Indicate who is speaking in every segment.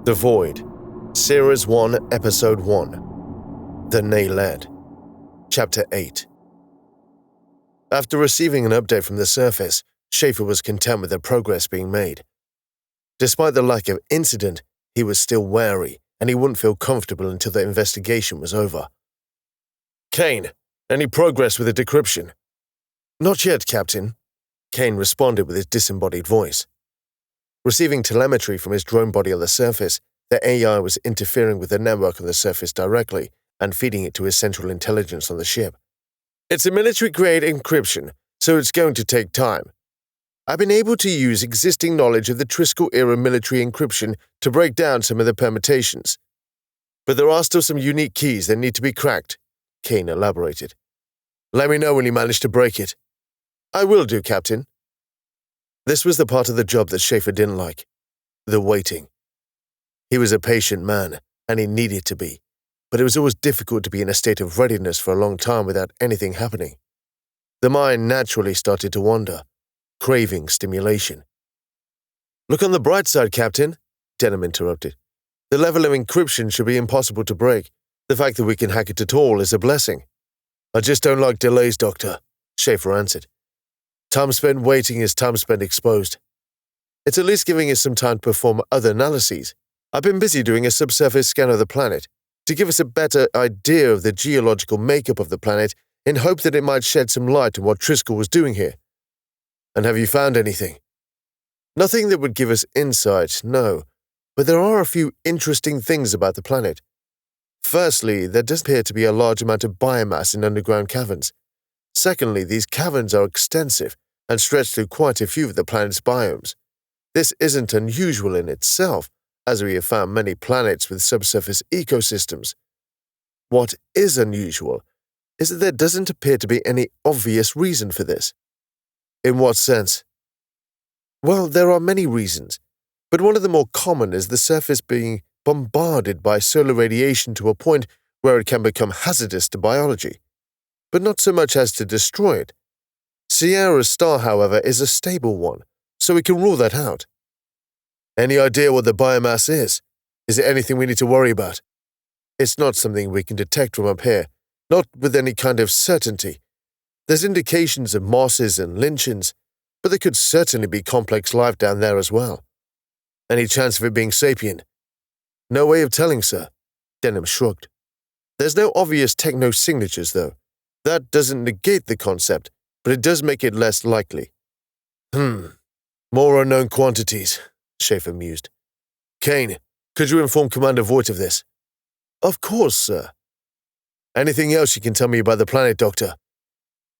Speaker 1: The Void, Series 1, Episode 1, The Naled, Chapter 8. After receiving an update from the surface, Schaefer was content with the progress being made. Despite the lack of incident, he was still wary, and he wouldn't feel comfortable until the investigation was over. "Kane, any progress with the decryption?" "Not yet, Captain," Kane responded with his disembodied voice. Receiving telemetry from his drone body on the surface, the AI was interfering with the network on the surface directly and feeding it to his central intelligence on the ship. "It's a military-grade encryption, so it's going to take time. I've been able to use existing knowledge of the Triskel-era military encryption to break down some of the permutations. But there are still some unique keys that need to be cracked," Kane elaborated. "Let me know when you manage to break it." "I will do, Captain." This was the part of the job that Schaefer didn't like, the waiting. He was a patient man, and he needed to be, but it was always difficult to be in a state of readiness for a long time without anything happening. The mind naturally started to wander, craving stimulation. "Look on the bright side, Captain," Denom interrupted. "The level of encryption should be impossible to break. The fact that we can hack it at all is a blessing." "I just don't like delays, Doctor," Schaefer answered. "Time spent waiting is time spent exposed. It's at least giving us some time to perform other analyses. I've been busy doing a subsurface scan of the planet to give us a better idea of the geological makeup of the planet in hope that it might shed some light on what Triskel was doing here." "And have you found anything?" "Nothing that would give us insight, no, but there are a few interesting things about the planet. Firstly, there does appear to be a large amount of biomass in underground caverns. Secondly, these caverns are extensive and stretch through quite a few of the planet's biomes. This isn't unusual in itself, as we have found many planets with subsurface ecosystems. What is unusual is that there doesn't appear to be any obvious reason for this." "In what sense?" "Well, there are many reasons, but one of the more common is the surface being bombarded by solar radiation to a point where it can become hazardous to biology, but not so much as to destroy it. Sierra's star, however, is a stable one, so we can rule that out." "Any idea what the biomass is? Is it anything we need to worry about?" "It's not something we can detect from up here, not with any kind of certainty. There's indications of mosses and lichens, but there could certainly be complex life down there as well." "Any chance of it being sapient?" "No way of telling, sir," Denom shrugged. "There's no obvious techno-signatures, though. That doesn't negate the concept, but it does make it less likely." More unknown quantities," Schaefer mused. "Kane, could you inform Commander Voigt of this?" "Of course, sir." "Anything else you can tell me about the planet, Doctor?"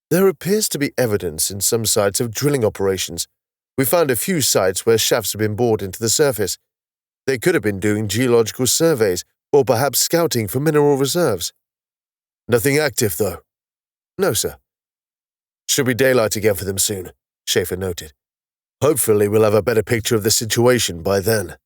Speaker 1: "There appears to be evidence in some sites of drilling operations. We found a few sites where shafts have been bored into the surface. They could have been doing geological surveys or perhaps scouting for mineral reserves." "Nothing active, though?" "No, sir." "Should be daylight again for them soon," Schaefer noted. "Hopefully we'll have a better picture of the situation by then."